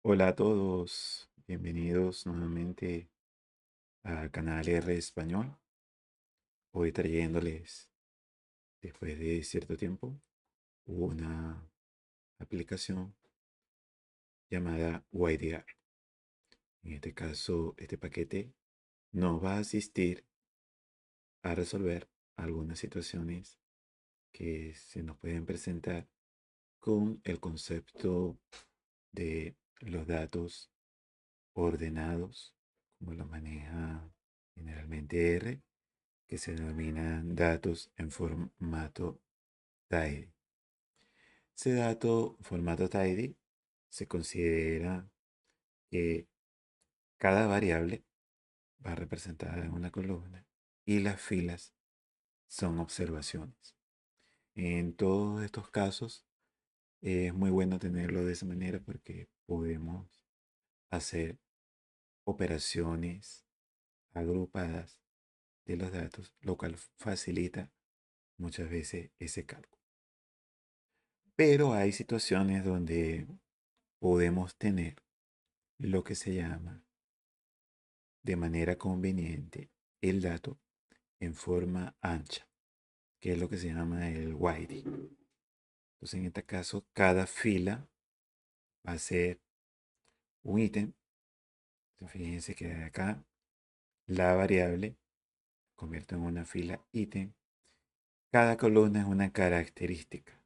Hola a todos, bienvenidos nuevamente a Canal R Español. Hoy trayéndoles, después de cierto tiempo, una aplicación llamada YDR. En este caso, este paquete nos va a asistir a resolver algunas situaciones que se nos pueden presentar con el concepto de los datos ordenados, como lo maneja generalmente R, que se denominan datos en formato tidy. Ese dato formato tidy se considera que cada variable va representada en una columna y las filas son observaciones. En todos estos casos es muy bueno tenerlo de esa manera porque podemos hacer operaciones agrupadas de los datos, lo cual facilita muchas veces ese cálculo. Pero hay situaciones donde podemos tener lo que se llama de manera conveniente el dato en forma ancha, que es lo que se llama el wide. Entonces, en este caso, cada fila va a ser un ítem. Entonces, fíjense que de acá la variable convierte en una fila ítem. Cada columna es una característica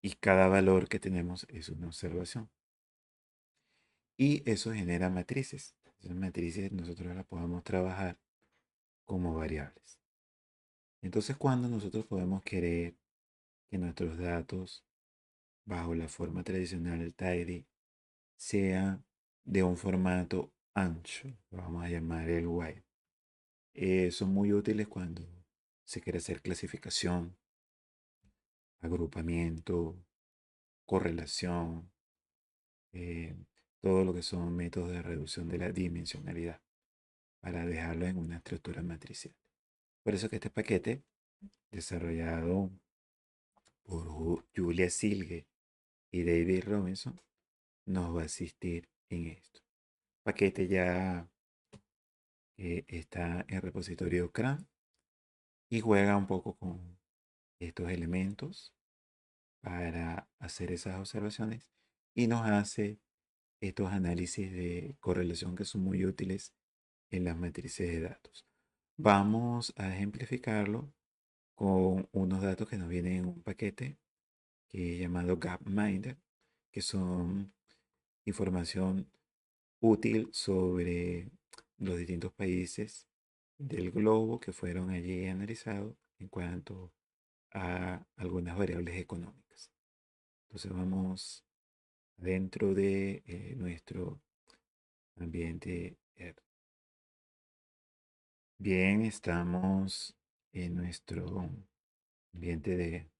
y cada valor que tenemos es una observación. Y eso genera matrices. Esas matrices nosotros las podemos trabajar como variables. Entonces, cuando nosotros podemos querer que nuestros datos, bajo la forma tradicional del tidy, sean de un formato ancho, lo vamos a llamar el wide, son muy útiles cuando se quiere hacer clasificación, agrupamiento, correlación, eh, todo lo que son métodos de reducción de la dimensionalidad, para dejarlo en una estructura matricial. Por eso que este paquete, desarrollado por Julia Silge y David Robinson, nos va a asistir en esto. El paquete ya está en repositorio CRAN y juega un poco con estos elementos para hacer esas observaciones y nos hace estos análisis de correlación que son muy útiles en las matrices de datos. Vamos a ejemplificarlo con unos datos que nos vienen en un paquete que es llamado Gapminder, que son información útil sobre los distintos países del globo que fueron allí analizados en cuanto a algunas variables económicas. Entonces vamos dentro de nuestro ambiente R. Bien, estamos en nuestro ambiente de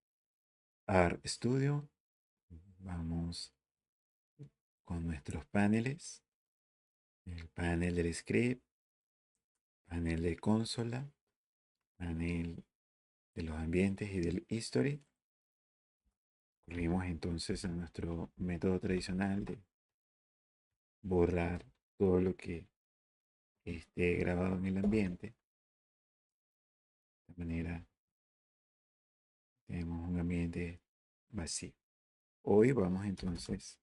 RStudio. Vamos con nuestros paneles. El panel del script, panel de consola, panel de los ambientes y del history. Corrimos entonces a nuestro método tradicional de borrar todo lo que esté grabado en el ambiente. De manera tenemos un ambiente vacío. Hoy vamos entonces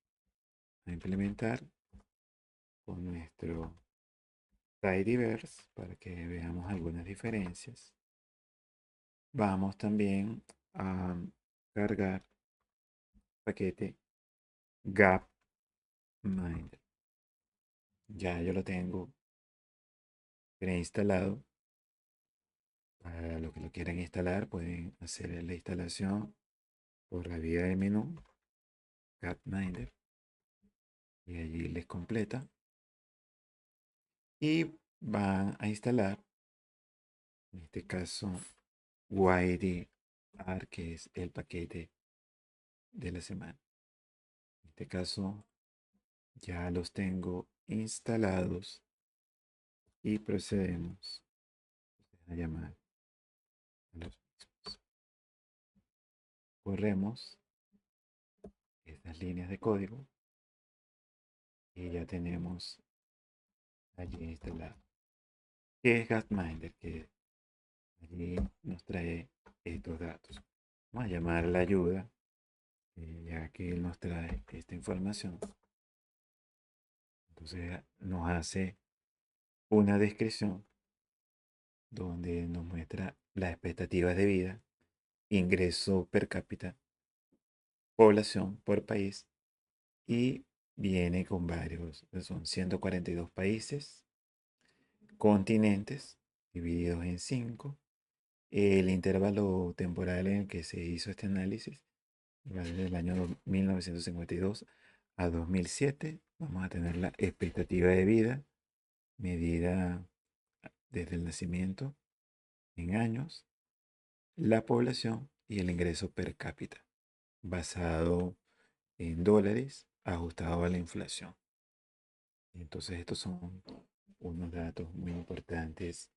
a implementar con nuestro tidyverse para que veamos algunas diferencias. Vamos también a cargar paquete Gapminder. Ya yo lo tengo preinstalado. Para los que lo quieran instalar, pueden hacer la instalación por la vía del menú Gapminder y allí les completa. Y van a instalar, en este caso, YDR, que es el paquete de la semana. En este caso, ya los tengo instalados y procedemos a llamar a los mismos. Corremos estas líneas de código Y ya tenemos allí instalado. ¿Qué es Gapminder? Que allí nos trae estos datos. Vamos a llamar a la ayuda, ya que él nos trae esta información. Entonces nos hace una descripción donde nos muestra las expectativas de vida, ingreso per cápita, población por país y viene con varios, son 142 países, continentes divididos en 5. El intervalo temporal en el que se hizo este análisis va desde el año 1952 a 2007. Vamos a tener la expectativa de vida medida desde el nacimiento en años, la población y el ingreso per cápita, basado en dólares, ajustado a la inflación. Entonces estos son unos datos muy importantes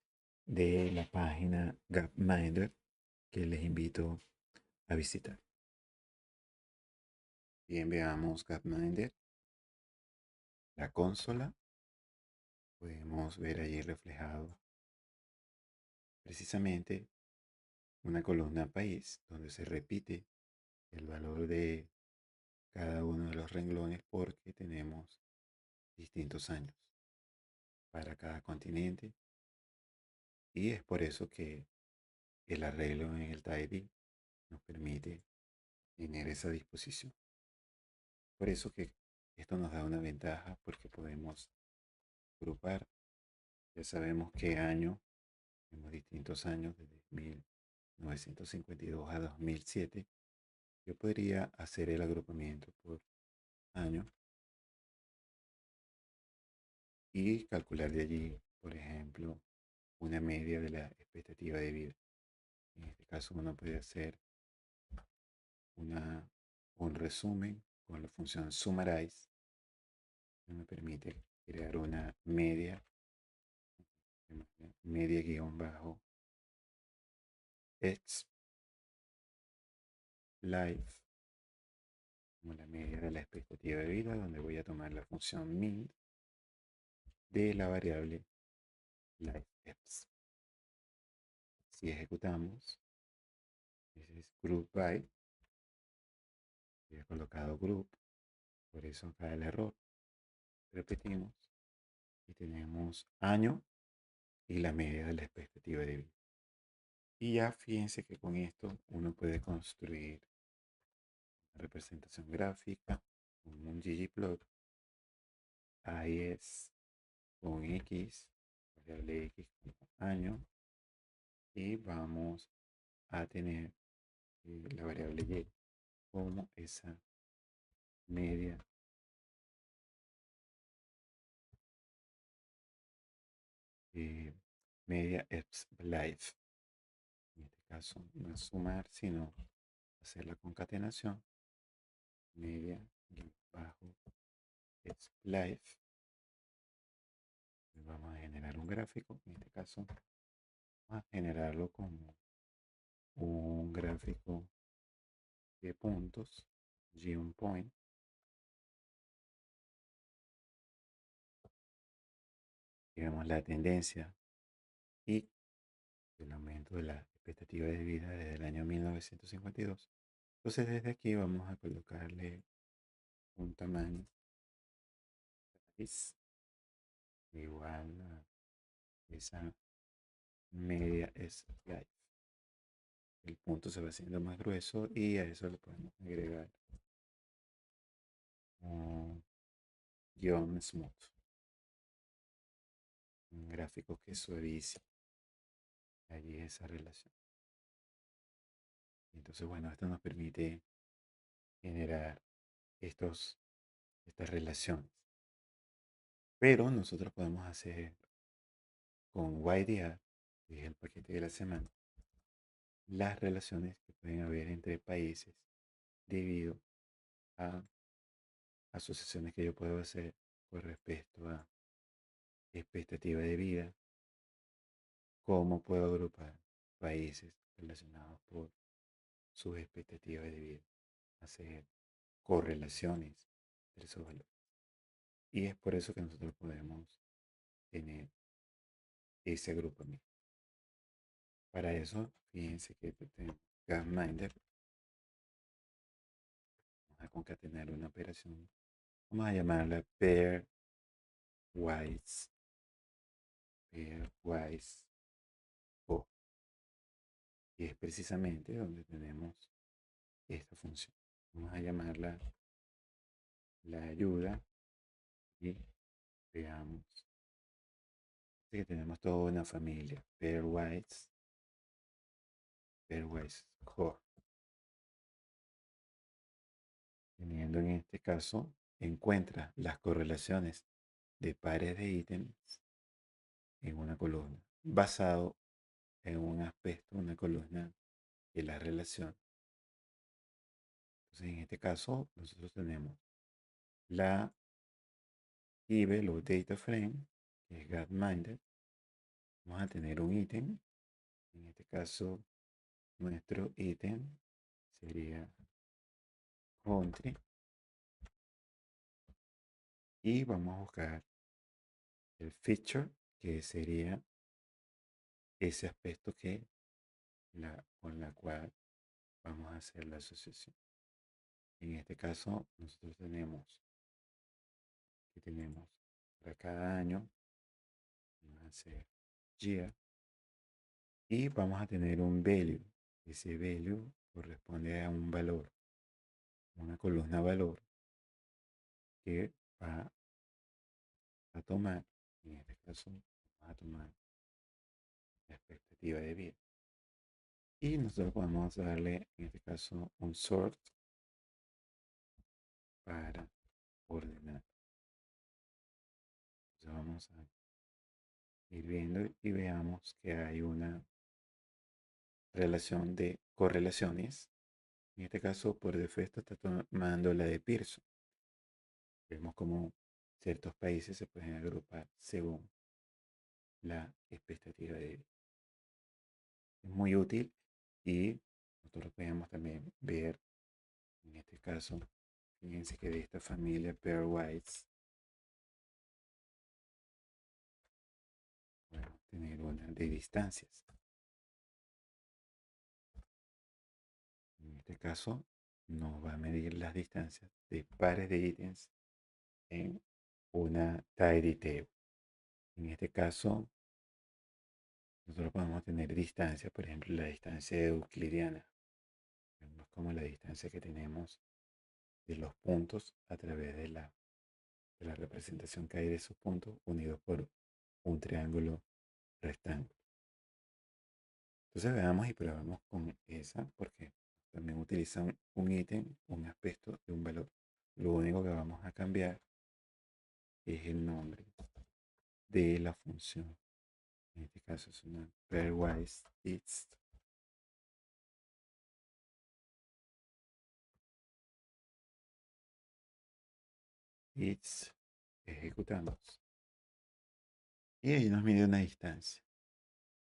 de la página Gapminder que les invito a visitar. Bien, veamos Gapminder, la consola. Podemos ver allí reflejado precisamente una columna país donde se repite el valor de cada uno de los renglones porque tenemos distintos años para cada continente y es por eso que el arreglo en el tidy nos permite tener esa disposición. Por eso que esto nos da una ventaja porque podemos agrupar. Ya sabemos qué año, tenemos distintos años desde 1952 a 2007. Yo podría hacer el agrupamiento por año y calcular de allí, por ejemplo, una media de la expectativa de vida. En este caso uno puede hacer un resumen con la función summarize, que me permite crear una media guión bajo x life, como la media de la expectativa de vida, donde voy a tomar la función min de la variable lifex. Si ejecutamos, ese es group by, he colocado group, por eso acá el error. Repetimos y tenemos año y la media de la expectativa de vida. Y ya fíjense que con esto uno puede construir una representación gráfica con un ggplot. Ahí es con x, variable x como año, y vamos a tener la variable y como esa media media EPS life. En este caso no es sumar, sino hacer la concatenación media bajo EPS life. Vamos a generar un gráfico, en este caso vamos a generarlo como un gráfico de puntos, un point, y vemos la tendencia y el aumento de la expectativa de vida desde el año 1952. Entonces desde aquí vamos a colocarle un tamaño igual a esa media es life. El punto se va haciendo más grueso y a eso le podemos agregar un guión smooth, un gráfico que suavice allí esa relación. Entonces, bueno, esto nos permite generar estas relaciones. Pero nosotros podemos hacer con YDR, que es el paquete de la semana, las relaciones que pueden haber entre países debido a asociaciones que yo puedo hacer con respecto a expectativa de vida, cómo puedo agrupar países relacionados por sus expectativas de vida, hacer correlaciones entre esos valores. Y es por eso que nosotros podemos tener ese agrupamiento. Para eso, fíjense que tenemos Gapminder. Vamos a concatenar una operación. Vamos a llamarla pairwise. Pairwise O. Y es precisamente donde tenemos esta función. Vamos a llamarla la ayuda y veamos que tenemos toda una familia. Pairwise core. Teniendo en este caso, encuentra las correlaciones de pares de ítems en una columna, basado en un aspecto, una columna de la relación. Entonces, en este caso, nosotros tenemos la IBEL o Data Frame, que es Gapminder. Vamos a tener un ítem. En este caso, nuestro ítem sería country. Y vamos a buscar el feature, que sería ese aspecto con la cual vamos a hacer la asociación. En este caso, nosotros tenemos para cada año, vamos a hacer year, y vamos a tener un value. Ese value corresponde a un valor, una columna valor que va a tomar, en este caso, vamos a tomar la expectativa de vida. Y nosotros podemos darle, en este caso, un sort para ordenar. Entonces vamos a ir viendo y veamos que hay una relación de correlaciones. En este caso, por defecto, está tomando la de Pearson. Vemos como ciertos países se pueden agrupar según la expectativa de vida. Es muy útil y nosotros podemos también ver, en este caso, fíjense que de esta familia pairwise, podemos tener una de distancias. En este caso, nos va a medir las distancias de pares de ítems en una tidy table. En este caso, nosotros podemos tener distancias, por ejemplo, la distancia euclidiana. Vemos como la distancia que tenemos de los puntos a través de la representación que hay de esos puntos unidos por un triángulo rectángulo. Entonces veamos y probamos con esa porque también utiliza un ítem, un aspecto de un valor. Lo único que vamos a cambiar es el nombre de la función. En este caso es una pairwise it's. It's ejecutamos. Y ahí nos mide una distancia.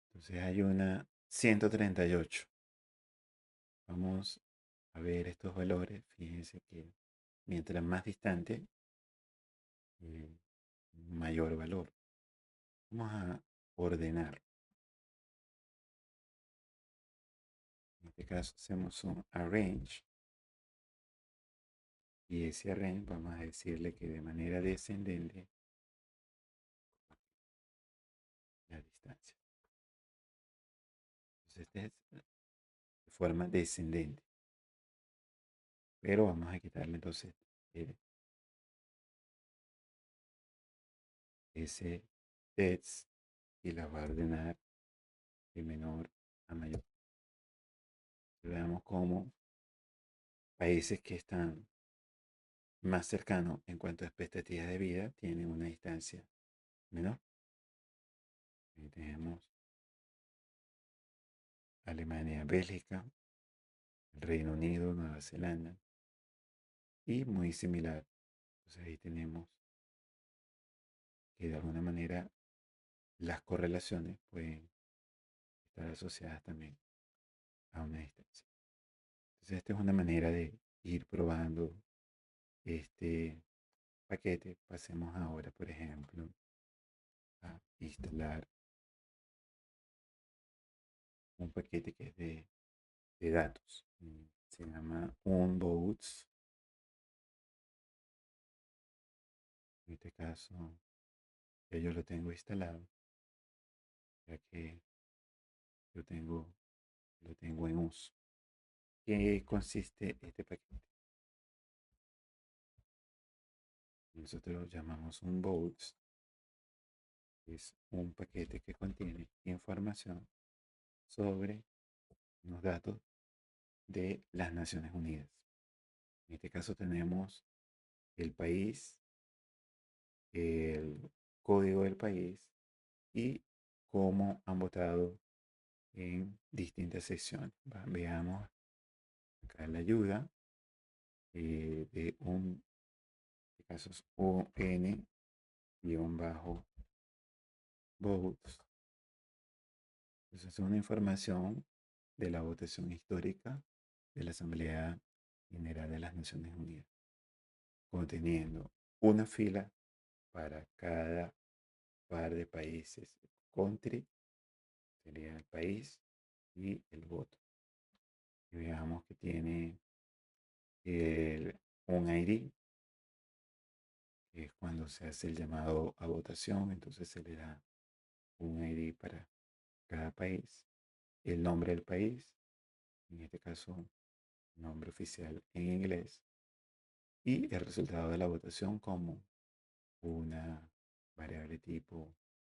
Entonces hay una 138. Vamos a ver estos valores. Fíjense que mientras más distante, eh, mayor valor. Vamos a ordenar. En este caso hacemos un arrange. Y ese arrange vamos a decirle que de manera descendente la distancia. Entonces este es de forma descendente. Pero vamos a quitarle entonces ese text y la va a ordenar de menor a mayor. Veamos cómo países que están más cercanos en cuanto a expectativas de vida tienen una distancia menor. Ahí tenemos Alemania, Bélgica, el Reino Unido, Nueva Zelanda y muy similar. Entonces ahí tenemos que de alguna manera las correlaciones pueden estar asociadas también a una distancia. Entonces esta es una manera de ir probando este paquete, pasemos ahora, por ejemplo, a instalar un paquete que es de datos. Se llama Unbox. En este caso, ya yo lo tengo instalado, ya que lo tengo en uso. ¿Qué consiste este paquete? Nosotros lo llamamos Unbox. Es un paquete que contiene información sobre los datos de las Naciones Unidas. En este caso tenemos el país, el código del país y cómo han votado en distintas secciones. Veamos acá la ayuda de un, este caso es ON-votes. Entonces es una información de la votación histórica de la Asamblea General de las Naciones Unidas, conteniendo una fila para cada par de países. Country sería el país y el voto. Y veamos que tiene un ID, que es cuando se hace el llamado a votación, entonces se le da un ID para cada país, el nombre del país, en este caso nombre oficial en inglés, y el resultado de la votación como una variable tipo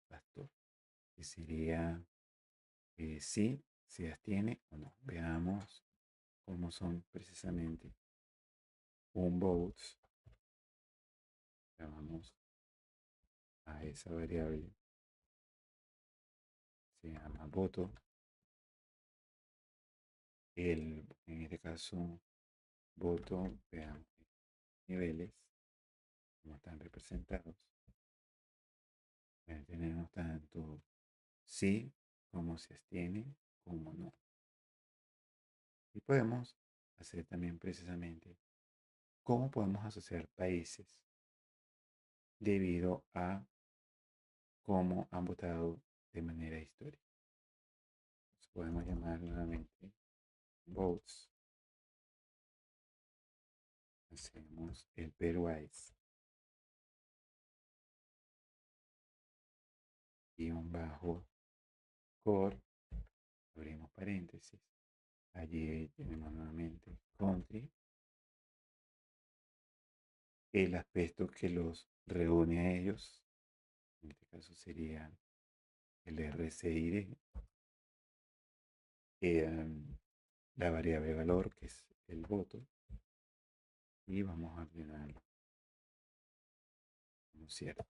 pastor, que sería si se abstiene o no. Veamos cómo son precisamente un votes. Llamamos a esa variable, se llama voto. En este caso, voto, veamos niveles, como están representados. Tenemos tanto sí como se abstiene como no. Y podemos hacer también precisamente cómo podemos asociar países debido a cómo han votado de manera histórica. Entonces podemos llamar nuevamente votes. Hacemos el pairwise y un bajo core, abrimos paréntesis. Allí tenemos nuevamente country, el aspecto que los reúne a ellos, en este caso sería el RCID, la variable valor que es el voto, y vamos a ordenarlo como cierto.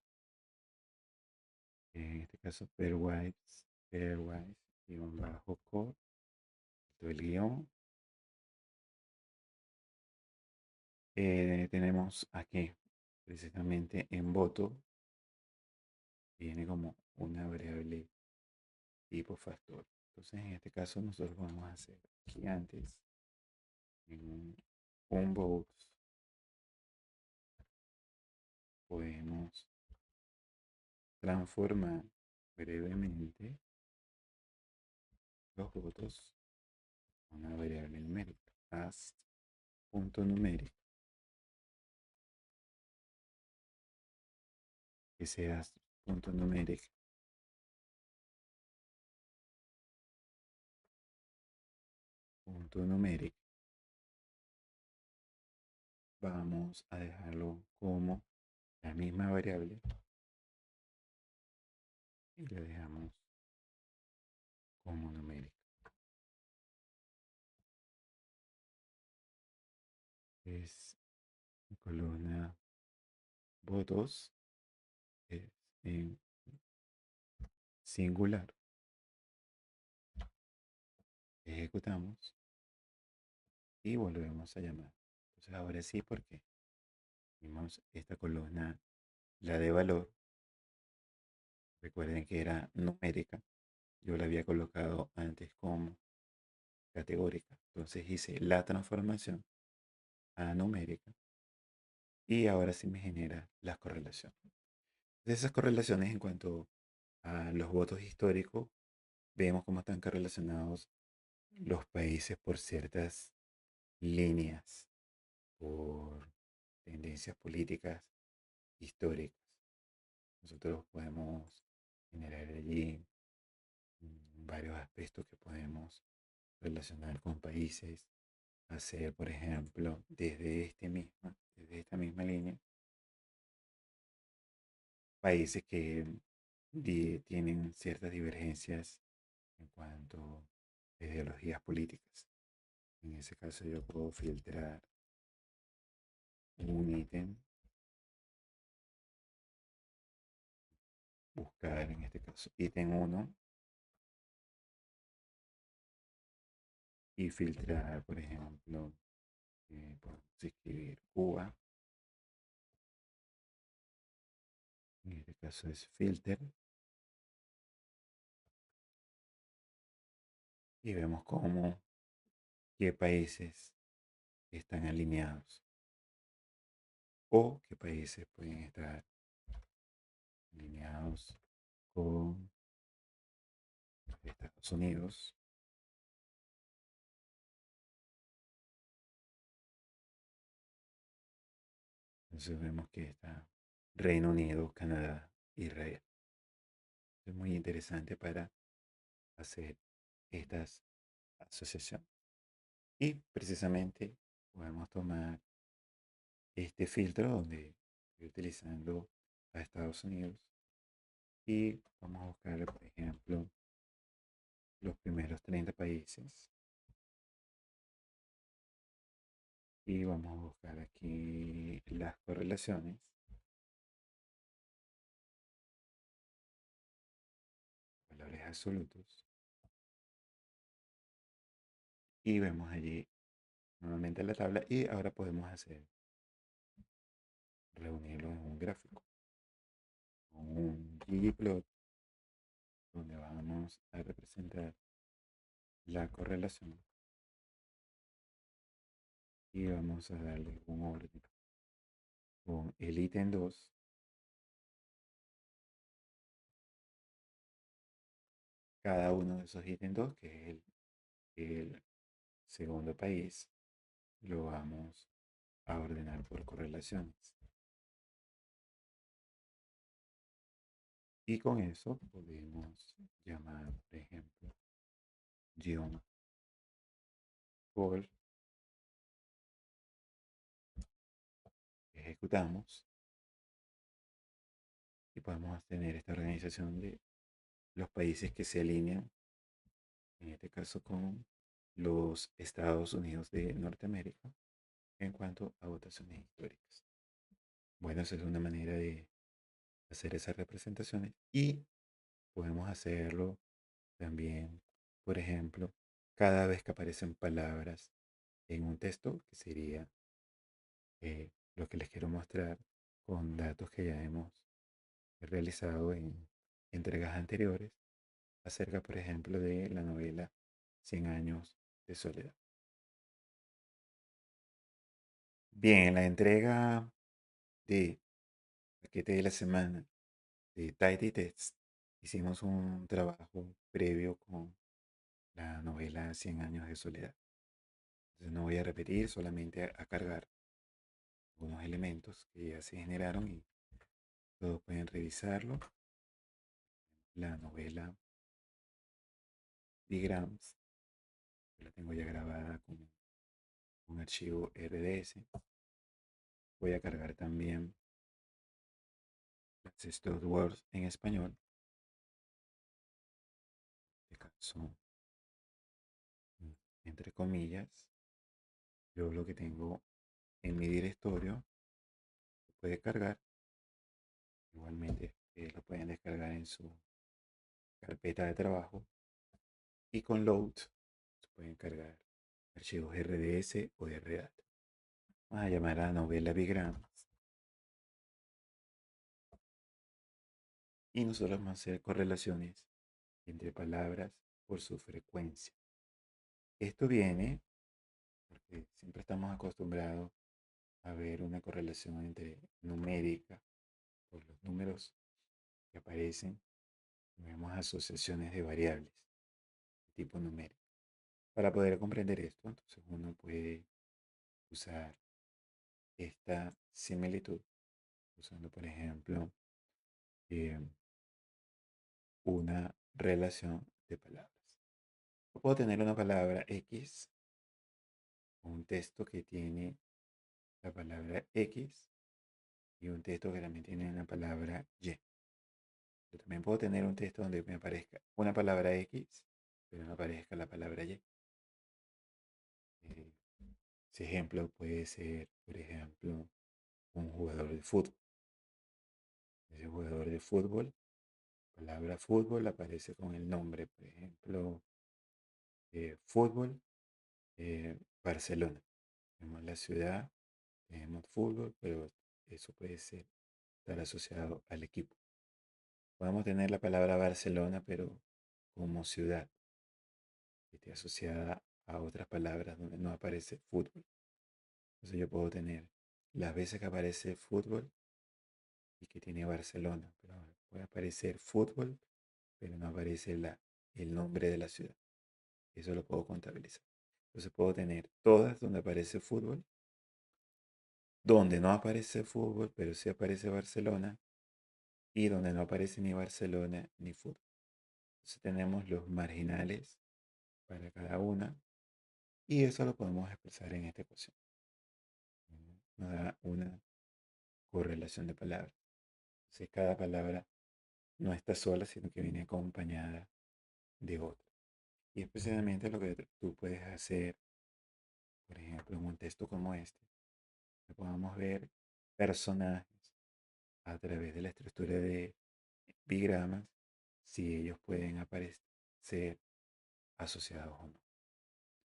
En este caso pairwise y un bajo core, todo el guión. Tenemos aquí precisamente en voto, viene como una variable tipo factor. Entonces en este caso nosotros vamos a hacer aquí antes en un votes podemos transformar brevemente los votos a una variable numérica, as punto numérico, que sea punto numérico punto numérico. Vamos a dejarlo como la misma variable y le dejamos como numérico. Es columna votos, es en singular. Ejecutamos y volvemos a llamar. Entonces ahora sí, porque vimos esta columna, la de valor. Recuerden que era numérica. Yo la había colocado antes como categórica. Entonces hice la transformación a numérica y ahora sí me genera las correlaciones. De esas correlaciones en cuanto a los votos históricos, vemos cómo están correlacionados los países por ciertas líneas, por tendencias políticas históricas. Nosotros podemos generar allí varios aspectos que podemos relacionar con países, hacer, por ejemplo, desde esta misma línea, países que tienen ciertas divergencias en cuanto a ideologías políticas. En ese caso yo puedo filtrar un ítem, buscar en este caso ítem uno y filtrar, por ejemplo, podemos escribir Cuba. En este caso es filter y vemos cómo qué países están alineados o qué países pueden estar alineados con Estados Unidos. Entonces vemos que está Reino Unido, Canadá, Israel. Es muy interesante para hacer estas asociaciones. Y precisamente podemos tomar este filtro donde estoy utilizando a Estados Unidos y vamos a buscar, por ejemplo, los primeros 30 países y vamos a buscar aquí las correlaciones, valores absolutos y vemos allí nuevamente la tabla y ahora podemos hacer reunirlo en un gráfico con un ggplot donde vamos a representar la correlación y vamos a darle un orden con el ítem 2. Cada uno de esos ítems 2, que es el segundo país, lo vamos a ordenar por correlaciones. Y con eso podemos llamar, por ejemplo, guión por, ejecutamos y podemos tener esta organización de los países que se alinean, en este caso con los Estados Unidos de Norteamérica, en cuanto a votaciones históricas. Bueno, esa es una manera de hacer esas representaciones y podemos hacerlo también, por ejemplo, cada vez que aparecen palabras en un texto, que sería lo que les quiero mostrar con datos que ya hemos realizado en entregas anteriores, acerca, por ejemplo, de la novela Cien años de soledad. Bien, en la entrega de paquete de la semana de Tidy Text, hicimos un trabajo previo con la novela Cien años de soledad. Entonces no voy a repetir, solamente a cargar algunos elementos que ya se generaron y todos pueden revisarlo. La novela Digrams, la tengo ya grabada con un archivo RDS. Voy a cargar también las Stored Words en español. En este caso, entre comillas, yo lo que tengo en mi directorio se puede cargar. Igualmente, lo pueden descargar en su carpeta de trabajo y con load se pueden cargar archivos RDS o RDAT. Vamos a llamar a novela Bigrams y nosotros vamos a hacer correlaciones entre palabras por su frecuencia. Esto viene porque siempre estamos acostumbrados haber una correlación entre numérica por los números que aparecen. Vemos asociaciones de variables de tipo numérico. Para poder comprender esto, entonces uno puede usar esta similitud usando, por ejemplo, eh, una relación de palabras. Yo puedo tener una palabra X, un texto que tiene la palabra X y un texto que también tiene una palabra Y. Yo también puedo tener un texto donde me aparezca una palabra X, pero no aparezca la palabra Y. Eh, Ese ejemplo puede ser, por ejemplo, un jugador de fútbol. Ese jugador de fútbol, la palabra fútbol aparece con el nombre, por ejemplo, fútbol, Barcelona. Tenemos la ciudad, tenemos fútbol, pero eso puede ser, estar asociado al equipo. Podemos tener la palabra Barcelona, pero como ciudad, que esté asociada a otras palabras donde no aparece fútbol. Entonces yo puedo tener las veces que aparece fútbol y que tiene Barcelona, pero puede aparecer fútbol, pero no aparece el nombre de la ciudad. Eso lo puedo contabilizar. Entonces puedo tener todas donde aparece fútbol, donde no aparece fútbol, pero sí aparece Barcelona, y donde no aparece ni Barcelona ni fútbol. Entonces tenemos los marginales para cada una y eso lo podemos expresar en esta ecuación. Nos da una correlación de palabras. Entonces cada palabra no está sola, sino que viene acompañada de otra. Y especialmente lo que tú puedes hacer, por ejemplo, en un texto como este, que podamos ver personajes a través de la estructura de bigramas, si ellos pueden aparecer asociados o no.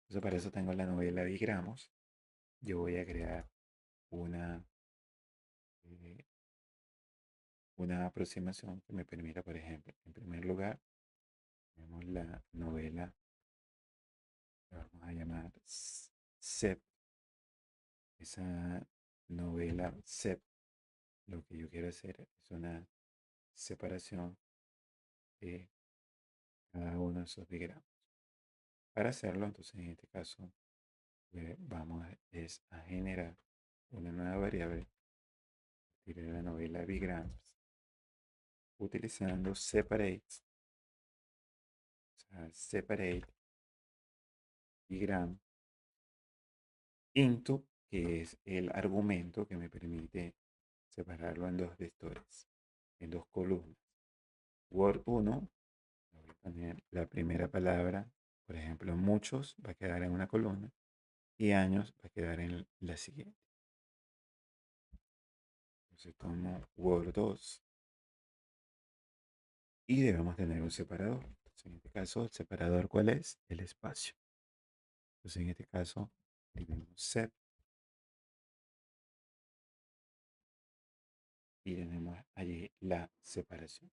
Entonces para eso tengo la novela Bigramos. Yo voy a crear una, eh, una aproximación que me permita, por ejemplo, en primer lugar, tenemos la novela, la vamos a llamar CEP. Esa novela CEP, lo que yo quiero hacer es una separación de cada uno de esos diagramas. Para hacerlo, entonces en este caso, vamos a generar una nueva variable de la novela Bigrams utilizando separate, o sea, separate bigram into, que es el argumento que me permite separarlo en dos vectores, en dos columnas. Word 1, voy a poner la primera palabra, por ejemplo, muchos, va a quedar en una columna y años va a quedar en la siguiente. Entonces tomo Word 2 y debemos tener un separador. Entonces, en este caso, ¿el separador cuál es? El espacio. Entonces, en este caso, tenemos set y tenemos allí la separación.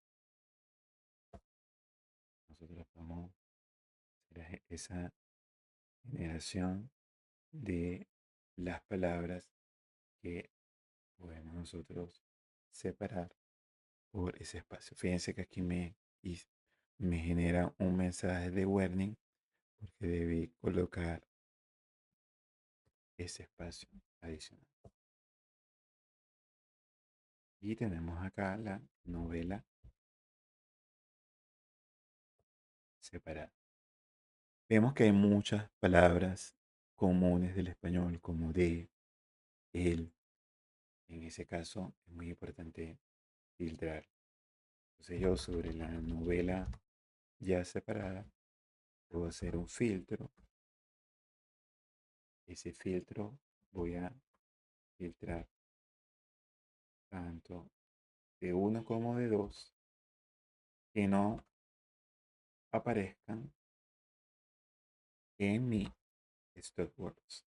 Nosotros podemos hacer esa generación de las palabras que podemos nosotros separar por ese espacio. Fíjense que aquí me genera un mensaje de warning porque debí colocar ese espacio adicional. Y tenemos acá la novela separada. Vemos que hay muchas palabras comunes del español como de, el. En ese caso es muy importante filtrar. Entonces yo sobre la novela ya separada puedo hacer un filtro. Ese filtro voy a filtrar tanto de uno como de dos que no aparezcan en mi StopWords.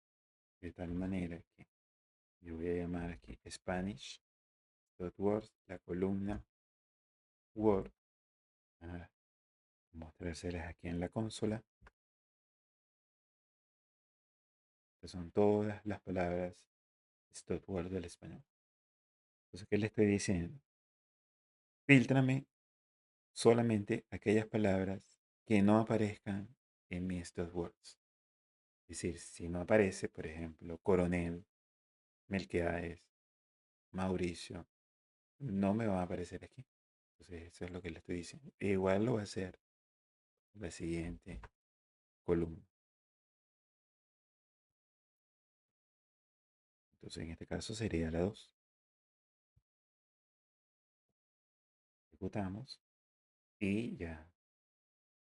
De tal manera que yo voy a llamar aquí Spanish StopWords, la columna Word. A mostrárselas aquí en la consola. Estas son todas las palabras stop word del español. Entonces, ¿qué le estoy diciendo? Fíltrame solamente aquellas palabras que no aparezcan en mi stop words. Es decir, si no aparece, por ejemplo, coronel, Melquiades, Mauricio, no me va a aparecer aquí. Entonces, eso es lo que le estoy diciendo. E igual lo va a hacer la siguiente columna. Entonces, en este caso sería la 2. Ejecutamos y ya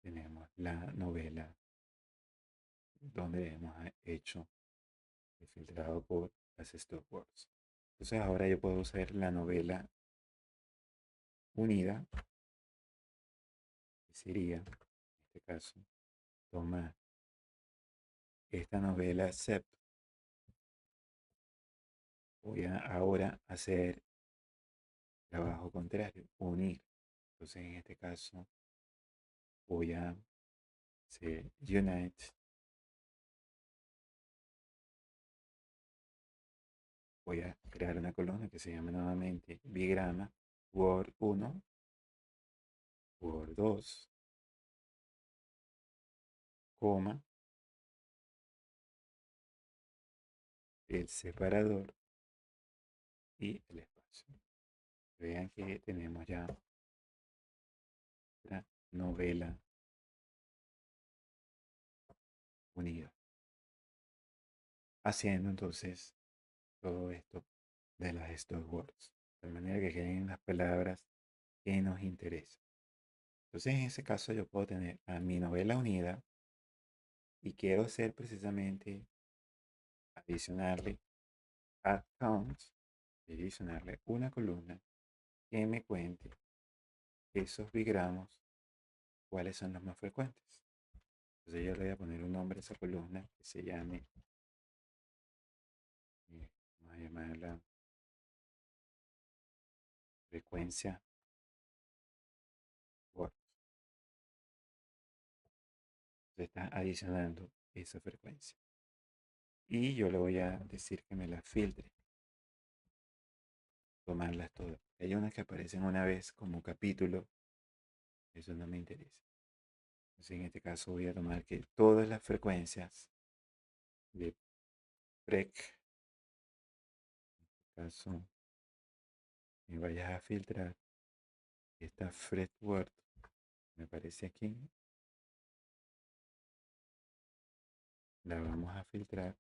tenemos la novela donde hemos hecho el filtrado por las stop words. Entonces, ahora yo puedo usar la novela unida, que sería, en este caso, tomar esta novela CEP. Voy a ahora hacer trabajo contrario, unir. Entonces, en este caso, voy a hacer unite. Voy a crear una columna que se llama nuevamente bigrama Word 1, Word 2, coma, el separador y el espacio. Vean que tenemos ya la novela unida. Haciendo entonces todo esto de las stop words. De manera que queden las palabras que nos interesan. Entonces en ese caso yo puedo tener a mi novela unida y quiero hacer precisamente adicionarle add count y adicionarle una columna que me cuente esos bigramos, cuáles son los más frecuentes. Entonces yo le voy a poner un nombre a esa columna que se llame, vamos a llamarla frecuencia Word. Se está adicionando esa frecuencia. Y yo le voy a decir que me la filtre, tomarlas todas. Hay unas que aparecen una vez como capítulo, eso no me interesa. Entonces en este caso voy a tomar que todas las frecuencias de PREC, en este caso me vayas a filtrar esta fretword, me aparece aquí, la vamos a filtrar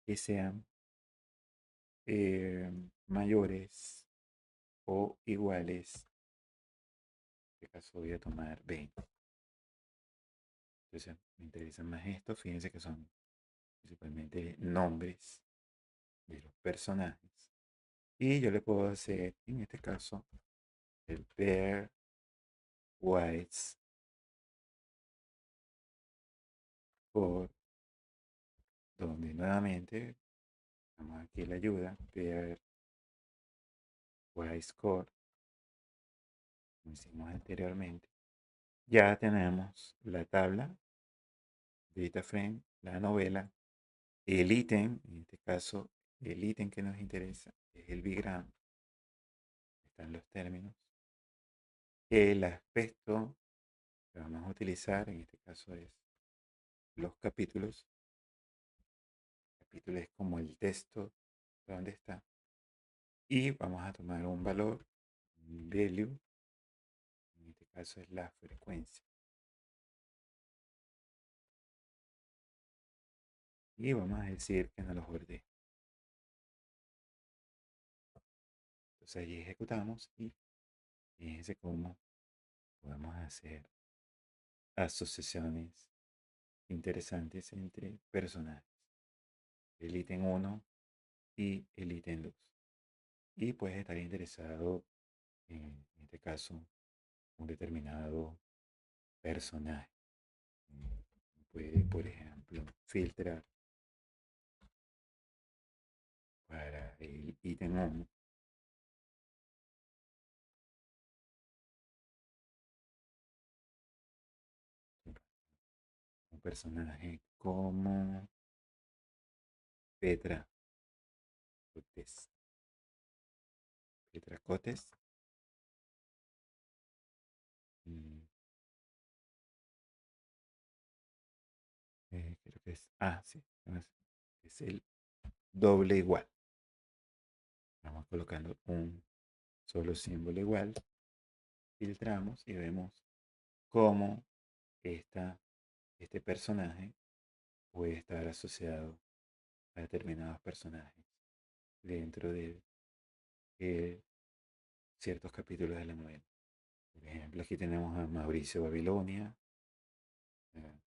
que sean mayores o iguales. En este caso voy a tomar 20. Entonces me interesa más esto. Fíjense que son principalmente nombres de los personajes. Y yo le puedo hacer, en este caso, el pair whites por donde nuevamente, vamos aquí la ayuda, pair white score, como hicimos anteriormente. Ya tenemos la tabla, data frame, la novela, el ítem, en este caso, el ítem que nos interesa es el bigram, están los términos, el aspecto que vamos a utilizar, en este caso es los capítulos. El capítulo es como el texto donde está. Y vamos a tomar un valor, un value, en este caso es la frecuencia. Y vamos a decir que no los ordene. Entonces allí ejecutamos y fíjense cómo podemos hacer asociaciones interesantes entre personajes. El ítem 1 y el ítem 2. Y puedes estar interesado en este caso un determinado personaje. Puede, por ejemplo, filtrar para el ítem 1 un personaje como Petra. Cotes. Tetracotes. mm, Creo que es. Ah, sí. Es el doble igual. Vamos colocando un solo símbolo igual. Filtramos y vemos cómo este personaje puede estar asociado a determinados personajes dentro de eh, ciertos capítulos de la novela. Por ejemplo, aquí tenemos a Mauricio Babilonia, eh,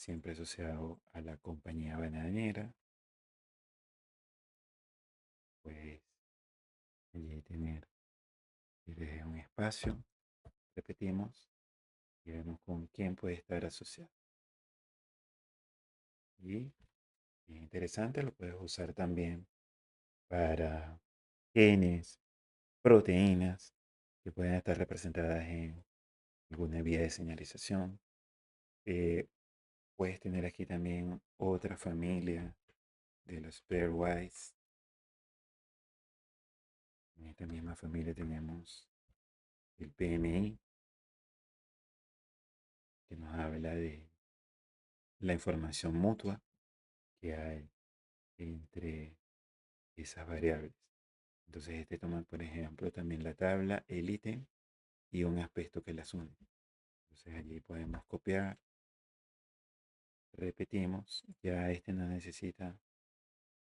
siempre asociado a la compañía bananera. Pues allí tener y desde un espacio, repetimos y vemos con quién puede estar asociado. Y es interesante, lo puedes usar también para genes, proteínas que pueden estar representadas en alguna vía de señalización. Eh, Puedes tener aquí también otra familia de los pairwise. En esta misma familia tenemos el PMI, que nos habla de la información mutua que hay entre esas variables. Entonces este toma, por ejemplo, también la tabla, el ítem y un aspecto que las une. Entonces allí podemos copiar, repetimos, ya este no necesita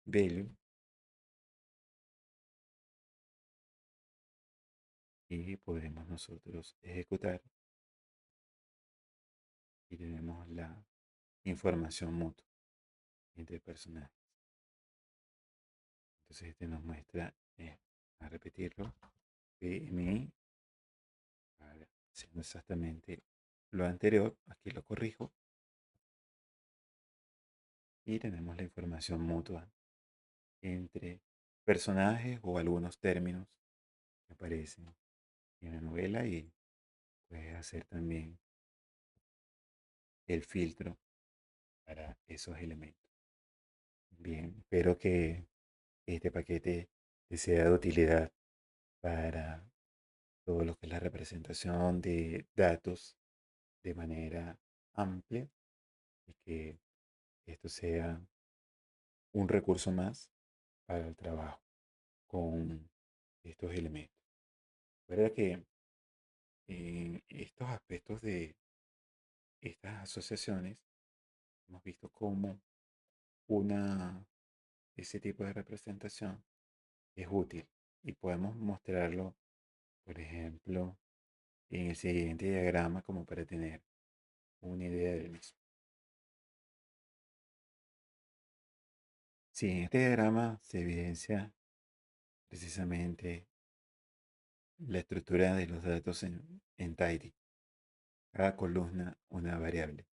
value y podemos nosotros ejecutar y tenemos la información mutua entre personajes. Entonces este nos muestra, a repetirlo, PMI, haciendo exactamente lo anterior, aquí lo corrijo, y tenemos la información mutua entre personajes o algunos términos que aparecen en la novela y puedes hacer también el filtro para esos elementos. Bien, espero que este paquete te sea de utilidad para todo lo que es la representación de datos de manera amplia y que esto sea un recurso más para el trabajo con estos elementos. Recuerda que en estos aspectos de estas asociaciones hemos visto cómo una, ese tipo de representación es útil y podemos mostrarlo, por ejemplo, en el siguiente diagrama como para tener una idea del mismo. Si en este diagrama se evidencia precisamente la estructura de los datos en tidy, cada columna una variable,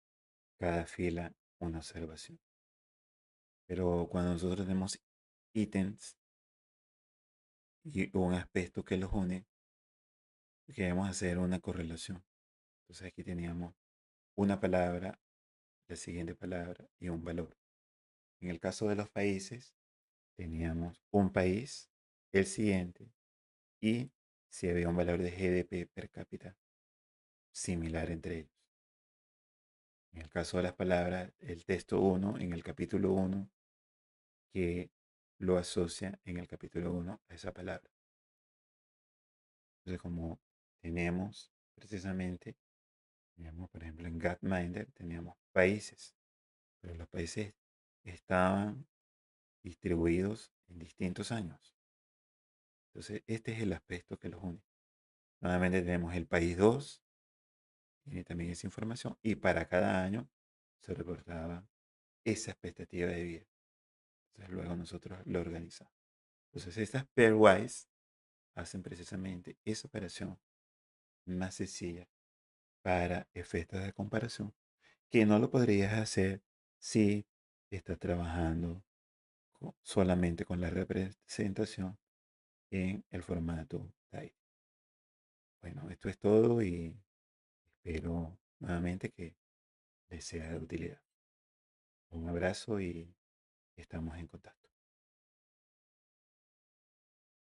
cada fila una observación. Pero cuando nosotros tenemos ítems y un aspecto que los une, queremos hacer una correlación. Entonces aquí teníamos una palabra, la siguiente palabra y un valor. En el caso de los países, teníamos un país, el siguiente, y si había un valor de GDP per cápita similar entre ellos. En el caso de las palabras, el texto 1 en el capítulo 1 que lo asocia en el capítulo 1 a esa palabra. Entonces, como tenemos precisamente, teníamos, por ejemplo, en Gapminder teníamos países, pero los países estaban distribuidos en distintos años. Entonces, este es el aspecto que los une. Nuevamente tenemos el país 2, tiene también esa información, y para cada año se reportaba esa expectativa de vida. Entonces, luego nosotros lo organizamos. Entonces, estas pairwise hacen precisamente esa operación más sencilla para efectos de comparación que no lo podrías hacer si estás trabajando solamente con la representación en el formato TIDE. Bueno, esto es todo y espero nuevamente que les sea de utilidad. Un abrazo y estamos en contacto.